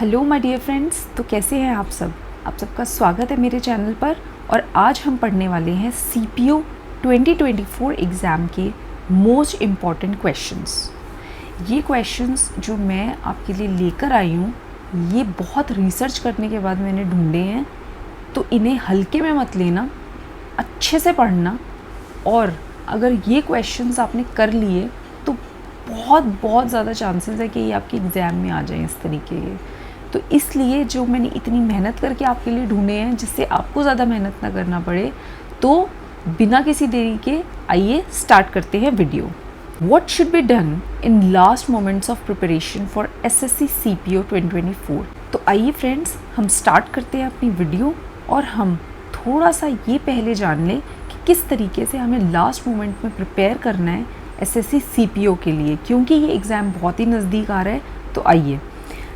Hello my dear friends, तो कैसे हैं आप सब। आप सबका स्वागत है मेरे चैनल पर। और आज हम पढ़ने वाले हैं CPO 2024 एग्ज़ाम के मोस्ट इम्पॉर्टेंट क्वेश्चंस। ये क्वेश्चंस जो मैं आपके लिए लेकर आई हूँ, ये बहुत रिसर्च करने के बाद मैंने ढूंढे हैं, तो इन्हें हल्के में मत लेना, अच्छे से पढ़ना। और अगर ये क्वेश्चंस आपने कर लिए तो बहुत ज़्यादा चांसेस है कि ये आपके एग्ज़ाम में आ जाएं इस तरीके के। तो इसलिए जो मैंने इतनी मेहनत करके आपके लिए ढूंढे हैं, जिससे आपको ज़्यादा मेहनत ना करना पड़े, तो बिना किसी देरी के आइए स्टार्ट करते हैं video. What should be done in last moments of preparation for SSC CPO 2024? तो आइए फ्रेंड्स, हम स्टार्ट करते हैं अपनी वीडियो और हम थोड़ा सा ये पहले जान लें कि किस तरीके से हमें लास्ट मोमेंट में प्रिपेयर करना है SSC CPO के लिए, क्योंकि ये एग्ज़ाम बहुत ही नज़दीक आ रहा है। तो आइए,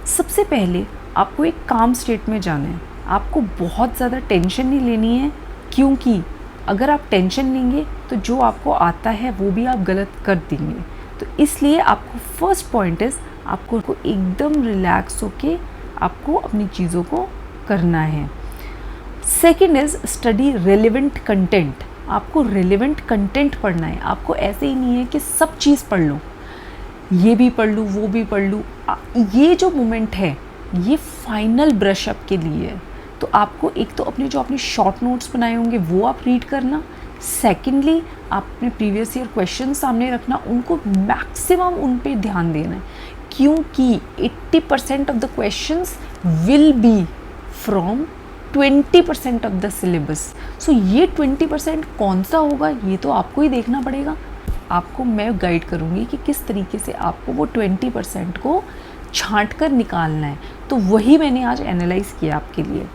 सबसे पहले आपको एक काम स्टेट में जाना है। आपको बहुत ज़्यादा टेंशन नहीं लेनी है, क्योंकि अगर आप टेंशन लेंगे तो जो आपको आता है वो भी आप गलत कर देंगे। तो इसलिए आपको फर्स्ट पॉइंट इज़, आपको एकदम रिलैक्स होके आपको अपनी चीज़ों को करना है। Second is study relevant content. आपको रेलिवेंट कंटेंट पढ़ना है। आपको ऐसे ही नहीं है कि सब चीज़ पढ़ लो, ये भी पढ़ लूँ वो भी पढ़ लूँ। ये जो मोमेंट है ये फाइनल ब्रश अप के लिए है। तो आपको एक तो अपने शॉर्ट नोट्स बनाए होंगे वो आप रीड करना। सेकेंडली, आप अपने प्रीवियस ईयर क्वेश्चन सामने रखना, उनको मैक्सिमम उन पे ध्यान देना है, क्योंकि 80% of the questions will be from 20% of the syllabus. So ये 20% कौन सा होगा ये तो आपको ही देखना पड़ेगा। आपको मैं गाइड करूँगी कि किस तरीके से आपको वो 20% को छांट कर निकालना है। तो वही मैंने आज एनालाइज किया आपके लिए।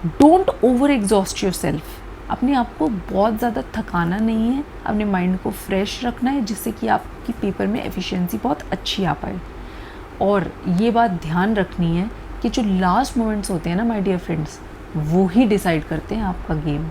Don't over exhaust your self. अपने आप को बहुत ज़्यादा थकाना नहीं है, अपने माइंड को फ्रेश रखना है, जिससे कि आपकी पेपर में एफिशिएंसी बहुत अच्छी आ पाए। और ये बात ध्यान रखनी है कि जो लास्ट मोमेंट्स होते हैं ना माय डियर फ्रेंड्स, वो ही डिसाइड करते हैं आपका गेम।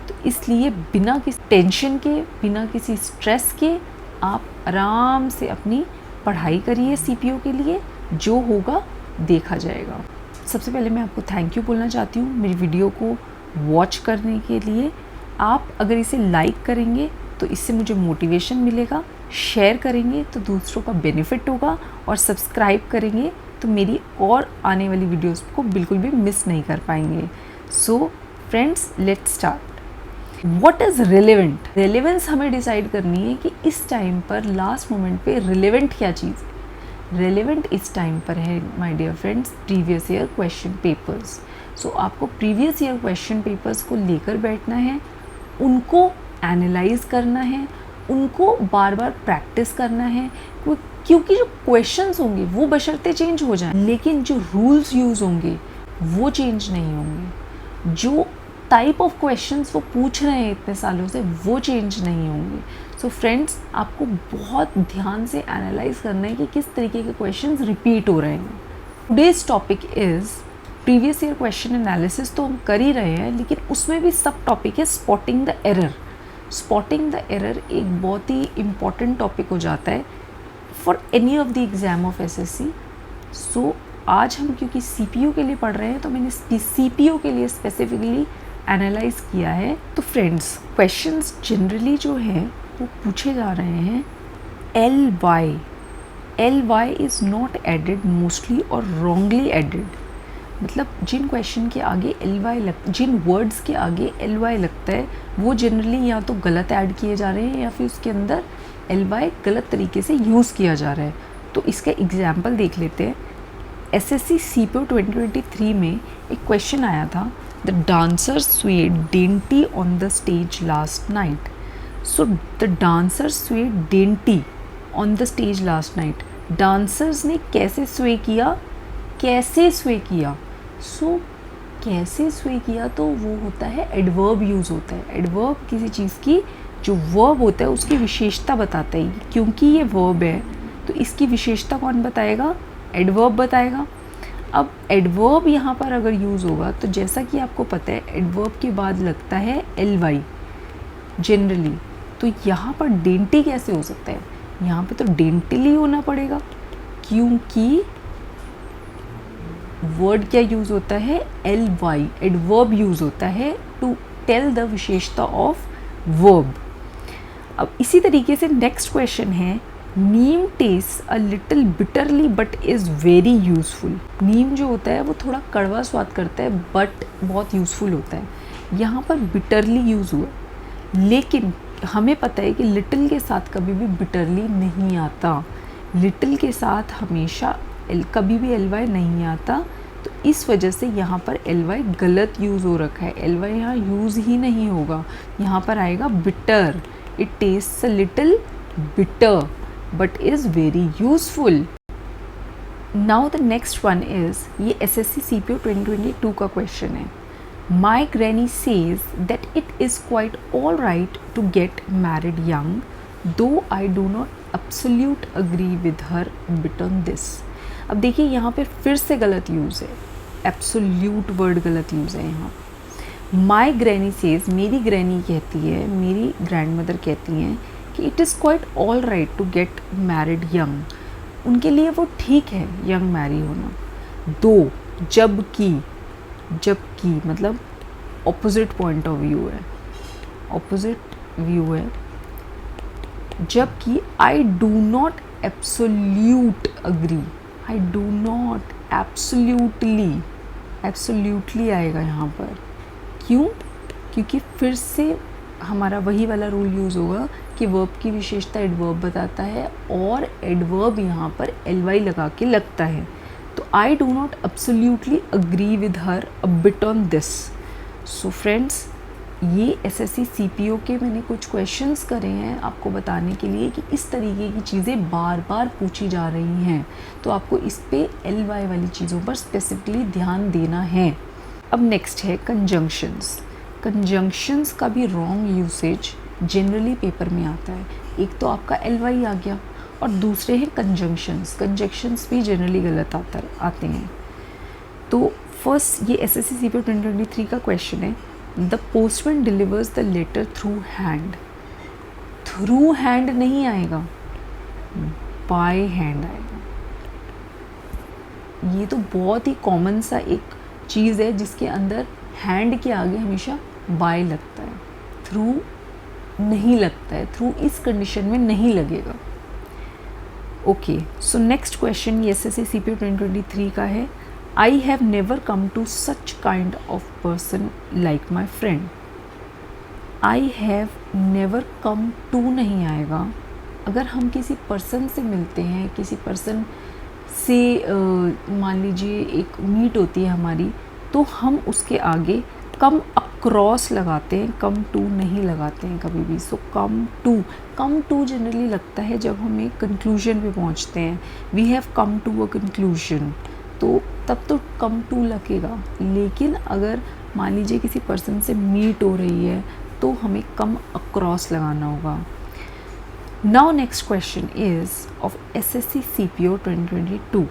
तो इसलिए बिना किसी टेंशन के, बिना किसी स्ट्रेस के आप आराम से अपनी पढ़ाई करिए CPO के लिए। जो होगा देखा जाएगा। सबसे पहले मैं आपको थैंक यू बोलना चाहती हूँ मेरी वीडियो को वॉच करने के लिए। आप अगर इसे लाइक करेंगे तो इससे मुझे मोटिवेशन मिलेगा, शेयर करेंगे तो दूसरों का बेनिफिट होगा, और सब्सक्राइब करेंगे तो मेरी और आने वाली वीडियोस को बिल्कुल भी मिस नहीं कर पाएंगे। So friends, let's start. What is relevant? Relevance हमें डिसाइड करनी है कि इस टाइम पर लास्ट मोमेंट पे रिलेवेंट क्या चीज़ है। रेलेवेंट इस टाइम पर है my dear friends previous year question papers. So आपको प्रीवियस ईयर क्वेश्चन पेपर्स को लेकर बैठना है, उनको एनालाइज करना है, उनको बार बार प्रैक्टिस करना है, क्योंकि जो क्वेश्चंस होंगे वो बशर्ते चेंज हो जाएं, लेकिन जो रूल्स यूज़ होंगे वो चेंज नहीं होंगे। जो टाइप ऑफ क्वेश्चंस वो पूछ रहे हैं इतने सालों से वो चेंज नहीं होंगे। सो फ्रेंड्स, आपको बहुत ध्यान से एनालाइज करना है कि किस तरीके के क्वेश्चंस रिपीट हो रहे हैं। Today's topic is previous year question analysis. तो हम कर ही रहे हैं, लेकिन उसमें भी सब टॉपिक है spotting the error. Spotting the error एक बहुत ही इम्पॉर्टेंट टॉपिक हो जाता है for any of the exam of SSC। सो आज हम क्योंकि CPO के लिए पढ़ रहे हैं, तो मैंने CPO के लिए स्पेसिफिकली एनालाइज किया है। तो फ्रेंड्स, क्वेश्चंस जनरली जो हैं वो पूछे जा रहे हैं LY is not added mostly और रॉन्गली एडेड। मतलब जिन क्वेश्चन के आगे जिन वर्ड्स के आगे LY लगता है वो जनरली या तो गलत ऐड किए जा रहे हैं, या फिर उसके अंदर LY गलत तरीके से यूज़ किया जा रहा है। तो इसका एग्जाम्पल देख लेते हैं। SSC CPO 2023 में एक क्वेश्चन आया था, The dancers swayed dainty on the stage last night. So the dancers swayed dainty on the stage last night. Dancers ने कैसे sway किया? So कैसे sway किया तो वो होता है adverb यूज़ होता है। adverb किसी चीज़ की जो verb होता है उसकी विशेषता बताता है। क्योंकि ये verb है तो इसकी विशेषता कौन बताएगा? adverb बताएगा। अब एडवर्ब यहाँ पर अगर यूज़ होगा तो जैसा कि आपको पता है एडवर्ब के बाद लगता है LY जनरली। तो यहाँ पर डेंटी कैसे हो सकता है? यहाँ पे तो डेंटली होना पड़ेगा, क्योंकि वर्ड क्या यूज़ होता है, ly, एडवर्ब यूज़ होता है टू टेल द विशेषता ऑफ वर्ब। अब इसी तरीके से नेक्स्ट क्वेश्चन है, neem taste a little bitterly but is very useful. Neem जो होता है वो थोड़ा कड़वा स्वाद करता है बट बहुत यूज़फुल होता है। यहाँ पर बिटरली यूज़ हुआ, लेकिन हमें पता है कि लिटिल के साथ कभी भी बिटरली नहीं आता, लिटिल के साथ हमेशा कभी भी ly नहीं आता। तो इस वजह से यहाँ पर ly गलत यूज़ हो रखा है, ly यहाँ यूज़ ही नहीं होगा, यहाँ पर आएगा bitter. It tests a little bitter but is very useful. Now the next one is, ये SSC CPO 2022 का क्वेश्चन है। My granny says that it is quite all right to get married young, though I do not absolute agree with her bit on this। अब देखिए यहाँ पे फिर से गलत यूज़ है, एब्सोल्यूट वर्ड गलत यूज़ है यहाँ। My granny says, मेरी ग्रैनी कहती है, मेरी ग्रैंडमदर कहती हैं कि it is quite all right to get married young, उनके लिए वो ठीक है यंग मैरी होना। दो, जबकि मतलब ऑपोजिट पॉइंट ऑफ व्यू है, ऑपोजिट व्यू है। जबकि I do not absolute agree, I do not absolutely आएगा यहाँ पर। क्यों? क्योंकि फिर से हमारा वही वाला रूल यूज़ होगा कि वर्ब की विशेषता एडवर्ब बताता है और एडवर्ब यहाँ पर ly लगा के लगता है। तो I do not absolutely agree with her a bit on this. So friends, ये SSC CPO के मैंने कुछ क्वेश्चंस करे हैं आपको बताने के लिए कि इस तरीके की चीज़ें बार बार पूछी जा रही हैं, तो आपको इस पे ly वाली चीज़ों पर स्पेसिफिकली ध्यान देना है। अब नेक्स्ट है कंजंक्शंस। कंजंक्शंस का भी रॉन्ग यूसेज जनरली पेपर में आता है। एक तो आपका ly आ गया और दूसरे हैं कंजंक्शंस भी जनरली गलत आते हैं। तो फर्स्ट ये SSC CPO 2023 का क्वेश्चन है, the postman delivers the letter through hand. Through hand नहीं आएगा, बाय हैंड आएगा। ये तो बहुत ही कॉमन सा एक चीज़ है जिसके अंदर हैंड के आगे हमेशा बाय लगता है, थ्रू नहीं लगता है, थ्रू इस कंडीशन में नहीं लगेगा। ओके, सो नेक्स्ट क्वेश्चन ये SSC CPO 2023 का है, I have never come to such kind of person like my friend. I have never come to नहीं आएगा। अगर हम किसी पर्सन से मिलते हैं, किसी पर्सन से मान लीजिए एक मीट होती है हमारी, तो हम उसके आगे कम अक्रॉस लगाते हैं, कम टू नहीं लगाते हैं कभी भी। सो कम टू जनरली लगता है जब हम एक कंक्लूजन पे पहुंचते हैं, we have come to a conclusion, तो तब तो कम टू लगेगा। लेकिन अगर मान लीजिए किसी पर्सन से मीट हो रही है तो हमें कम अक्रॉस लगाना होगा। Now next question is of SSC CPO 2022.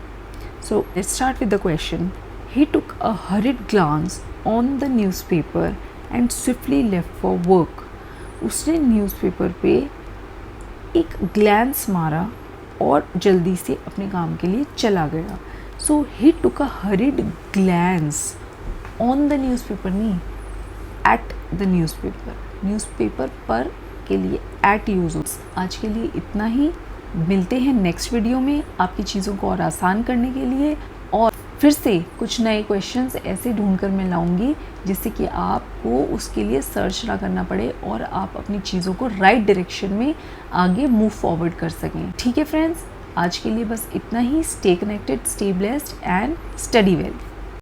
So let's start with the question. He took a hurried glance on the newspaper and swiftly left for work. उसने न्यूज़पेपर पे एक ग्लैंस मारा और जल्दी से अपने काम के लिए चला गया। So he took a hurried glance on the newspaper, नहीं एट द न्यूज़पेपर पर के लिए एट यूज़ हो। आज के लिए इतना ही, मिलते हैं नेक्स्ट वीडियो में आपकी चीज़ों को और आसान करने के लिए, और फिर से कुछ नए क्वेश्चंस ऐसे ढूंढकर मैं लाऊंगी जिससे कि आपको उसके लिए सर्च ना करना पड़े और आप अपनी चीज़ों को राइट डायरेक्शन में आगे मूव फॉरवर्ड कर सकें। ठीक है फ्रेंड्स, आज के लिए बस इतना ही। Stay connected, stay blessed and study well.